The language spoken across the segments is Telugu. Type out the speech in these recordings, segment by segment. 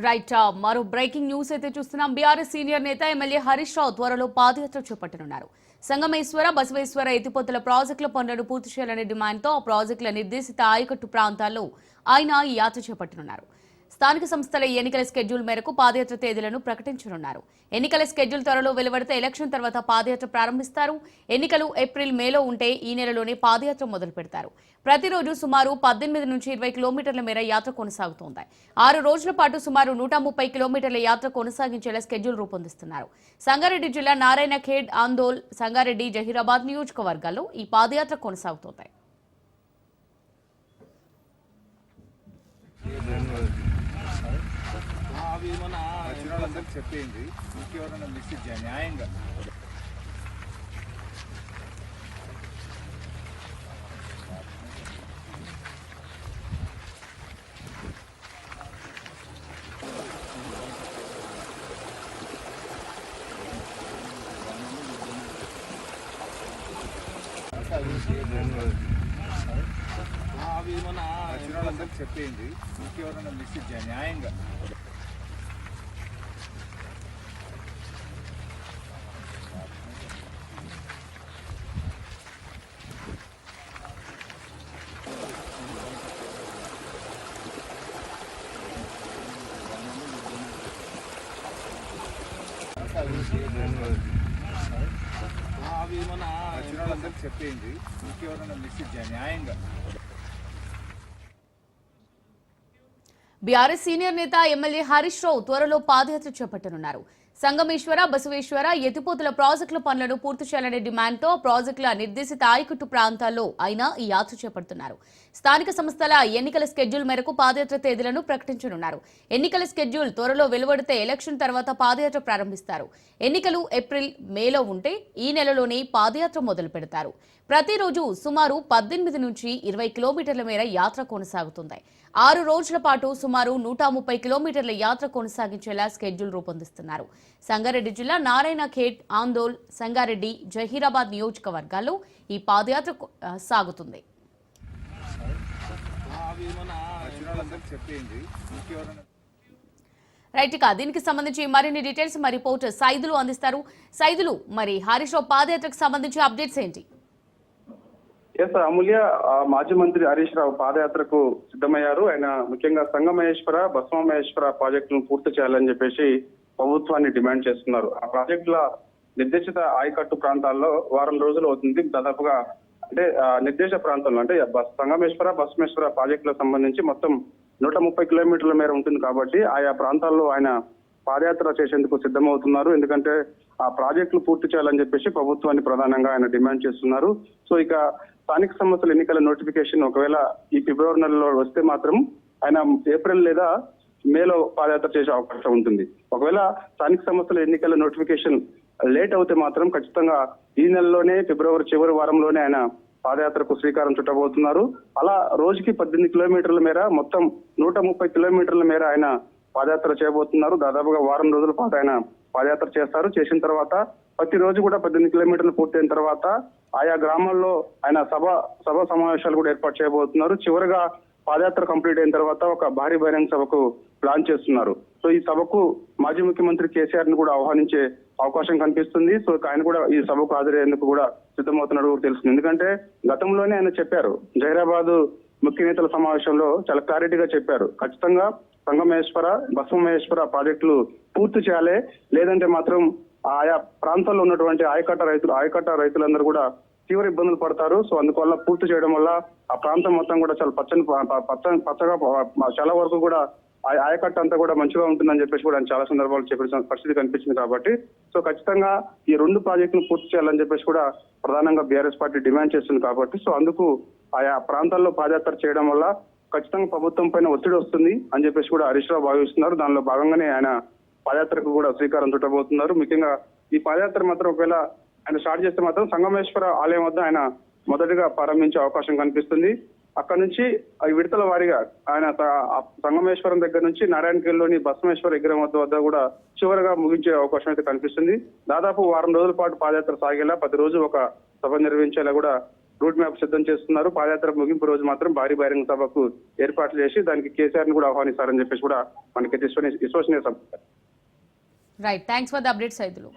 రైట్ మరో బ్రేకింగ్ న్యూస్ అయితే చూస్తున్నాం. బీఆర్ఎస్ సీనియర్ నేత ఎమ్మెల్యే హరీష్ రావు త్వరలో పాదయాత్ర చేపట్టనున్నారు. సంగమేశ్వర బసవేశ్వర ఎత్తిపోతల ప్రాజెక్టుల పనులను పూర్తి చేయాలనే డిమాండ్తో ఆ ప్రాజెక్టుల నిర్దేశిత ఆయకట్టు ప్రాంతాల్లో ఆయన ఈ యాత్ర చేపట్టనున్నారు. స్థానిక సంస్థల ఎన్నికల స్కెడ్యూల్ మేరకు పాదయాత్ర తేదీలను ప్రకటించనున్నారు. ఎన్నికల స్కెడ్యూల్ త్వరలో వెలువడితే ఎలక్షన్ తర్వాత పాదయాత్ర ప్రారంభిస్తారు. ఎన్నికలు ఏప్రిల్ మేలో ఉంటే ఈ నెలలోనే పాదయాత్ర మొదలు పెడతారు. ప్రతిరోజు సుమారు 18 నుంచి 20 కిలోమీటర్ల మేర యాత్ర కొనసాగుతోంది. 6 రోజుల పాటు సుమారు 130 కిలోమీటర్ల యాత్ర కొనసాగించేలా స్కెడ్యూల్ రూపొందిస్తున్నారు. సంగారెడ్డి జిల్లా నారాయణ ఖేడ్, ఆందోల్, సంగారెడ్డి, జహీరాబాద్ నియోజకవర్గాల్లో ఈ పాదయాత్ర కొనసాగుతోంది. అవి మన వచ్చిన వాళ్ళందరికీ చెప్పింది ఇంకెవరైనా మిస్ చేయాలి న్యాయంగా. అవి మన వచ్చిన వాళ్ళందరికీ చెప్పింది ఇంకెవరైనా మిస్ చేయాలి న్యాయంగా. అవి మన వచ్చిన వాళ్ళందరికీ చెప్పింది ఇంకెవరైనా మిస్ చేయాలి న్యాయంగా. బీఆర్ఎస్ సీనియర్ నేత ఎమ్మెల్యే హరీష్ రావు త్వరలో పాదయాత్ర చేపట్టనున్నారు. సంగమేశ్వర బసవేశ్వర ఎత్తిపోతల ప్రాజెక్టుల పనులను పూర్తి చేయాలనే డిమాండ్తో ప్రాజెక్టుల నిర్దేశిత ఆయకట్టు ప్రాంతాల్లో ఆయన ఈ యాత్ర చేపడుతున్నారు. స్థానిక సంస్థల ఎన్నికల స్కెడ్యూల్ మేరకు పాదయాత్ర తేదీలను ప్రకటించనున్నారు. ఎన్నికల స్కెడ్యూల్ త్వరలో వెలువడితే ఎలక్షన్ తర్వాత పాదయాత్ర ప్రారంభిస్తారు. ఎన్నికలు ఏప్రిల్ మేలో ఉంటే ఈ నెలలోనే పాదయాత్ర మొదలు పెడతారు. ప్రతిరోజు సుమారు 18 నుంచి 20 కిలోమీటర్ల మేర యాత్ర కొనసాగుతుంది. 6 రోజుల పాటు సుమారు 130 కిలోమీటర్ల యాత్ర కొనసాగించేలా స్కెడ్యూల్ రూపొందిస్తున్నారు. సంగారెడ్డి జిల్లా నారాయణ ఖేడ్, ఆందోల్, సంగారెడ్డి, జహీరాబాద్ నియోజకవర్గాల్లో ఈ పాదయాత్ర సాగుతుంది. రైట్, ఇక దీనికి సంబంధించి మరిన్ని డీటెయిల్స్ మా రిపోర్టర్ సైదులు అందిస్తారు. సైదులు, మరి హరీష్ రావు పాదయాత్రకు సంబంధించి అప్డేట్స్ ఏంటి? అమూల్య, మాజీ మంత్రి హరీష్ రావు పాదయాత్రకు సిద్ధమయ్యారు. ఆయన ముఖ్యంగా సంగమేశ్వర, బసవమహేశ్వర ప్రాజెక్టులను పూర్తి చేయాలని చెప్పేసి ప్రభుత్వాన్ని డిమాండ్ చేస్తున్నారు. ఆ ప్రాజెక్టుల నిర్దేశిత ఆయకట్టు ప్రాంతాల్లో వారం రోజులు అవుతుంది. దాదాపుగా అంటే నిర్దేశ ప్రాంతంలో అంటే సంగమేశ్వర, బసవేశ్వర ప్రాజెక్టులకు సంబంధించి మొత్తం 130 కిలోమీటర్ల మేర ఉంటుంది. కాబట్టి ఆయా ప్రాంతాల్లో ఆయన పాదయాత్ర చేసేందుకు సిద్ధమవుతున్నారు. ఎందుకంటే ఆ ప్రాజెక్టులు పూర్తి చేయాలని చెప్పేసి ప్రభుత్వాన్ని ప్రధానంగా ఆయన డిమాండ్ చేస్తున్నారు. సో ఇక స్థానిక సంస్థల ఎన్నికల నోటిఫికేషన్ ఒకవేళ ఈ ఫిబ్రవరి నెలలో వస్తే మాత్రం ఆయన ఏప్రిల్ లేదా మేలో పాదయాత్ర చేసే అవకాశం ఉంటుంది. ఒకవేళ స్థానిక సంస్థల ఎన్నికల నోటిఫికేషన్ లేట్ అవుతే మాత్రం ఖచ్చితంగా ఈ నెలలోనే ఫిబ్రవరి చివరి వారంలోనే ఆయన పాదయాత్రకు శ్రీకారం చుట్టబోతున్నారు. అలా రోజుకి 18 కిలోమీటర్ల మేర మొత్తం 130 కిలోమీటర్ల మేర ఆయన పాదయాత్ర చేయబోతున్నారు. దాదాపుగా వారం రోజుల పాటు ఆయన పాదయాత్ర చేస్తారు. చేసిన తర్వాత ప్రతిరోజు కూడా 18 కిలోమీటర్లు పూర్తయిన తర్వాత ఆయా గ్రామాల్లో ఆయన సభ సమావేశాలు కూడా ఏర్పాటు చేయబోతున్నారు. చివరిగా పాదయాత్ర కంప్లీట్ అయిన తర్వాత ఒక భారీ బహిరంగ సభకు ప్లాన్ చేస్తున్నారు. సో ఈ సభకు మాజీ ముఖ్యమంత్రి కేసీఆర్ ని కూడా ఆహ్వానించే అవకాశం కనిపిస్తుంది. సో ఆయన కూడా ఈ సభకు హాజరయ్యేందుకు కూడా సిద్ధమవుతున్నట్టు కూడా తెలుస్తుంది. ఎందుకంటే గతంలోనే ఆయన చెప్పారు, జహీరాబాద్ ముఖ్య నేతల సమావేశంలో చాలా క్లారిటీగా చెప్పారు, ఖచ్చితంగా సంగమేశ్వర, బసవమహేశ్వర ప్రాజెక్టులు పూర్తి చేయాలి, లేదంటే మాత్రం ఆయా ప్రాంతాల్లో ఉన్నటువంటి ఆయకట్ట రైతులందరూ కూడా తీవ్ర ఇబ్బందులు పడతారు. సో అందువల్ల పూర్తి చేయడం వల్ల ఆ ప్రాంతం మొత్తం కూడా చాలా పచ్చగా చాలా వరకు కూడా ఆయకట్ట అంతా కూడా మంచిగా ఉంటుందని చెప్పేసి కూడా చాలా సందర్భాలు చెప్పిన పరిస్థితి కనిపించింది. కాబట్టి సో ఖచ్చితంగా ఈ 2 ప్రాజెక్టులు పూర్తి చేయాలని చెప్పేసి కూడా ప్రధానంగా బీఆర్ఎస్ పార్టీ డిమాండ్ చేస్తుంది. కాబట్టి సో అందుకు ఆయా ప్రాంతాల్లో పాదయాత్ర చేయడం వల్ల ఖచ్చితంగా ప్రభుత్వం పైన ఒత్తిడి వస్తుంది అని చెప్పేసి కూడా హరీష్ రావు భావిస్తున్నారు. దానిలో భాగంగానే ఆయన పాదయాత్రకు కూడా శ్రీకారం చుట్టబోతున్నారు. ముఖ్యంగా ఈ పాదయాత్ర మాత్రం ఒకవేళ ఆయన స్టార్ట్ చేస్తే మాత్రం సంగమేశ్వర ఆలయం వద్ద ఆయన మొదటిగా ప్రారంభించే అవకాశం కనిపిస్తుంది. అక్కడ నుంచి విడతల వారీగా ఆయన సంగమేశ్వరం దగ్గర నుంచి నారాయణఖేడ్లోని బసవేశ్వర విగ్రహం వద్ద కూడా చివరిగా ముగించే అవకాశం అయితే కనిపిస్తుంది. దాదాపు వారం రోజుల పాటు పాదయాత్ర సాగేలా ప్రతిరోజు ఒక సభ నిర్వహించేలా కూడా రూట్ మ్యాప్ సిద్ధం చేస్తున్నారు. పాదయాత్ర ముగింపు రోజు మాత్రం భారీ బహిరంగ సభకు ఏర్పాట్లు చేసి దానికి కేసీఆర్ ని కూడా ఆహ్వానిస్తారని చెప్పేసి కూడా మనకి విశ్వసనీయ సమాచారం. Right, thanks for the update Saidulu.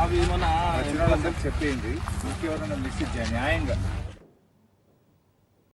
అవి మన వచ్చిన వాళ్ళందరికీ చెప్పేయండి. ఇంకెవరైనా మిస్ న్యాయంగా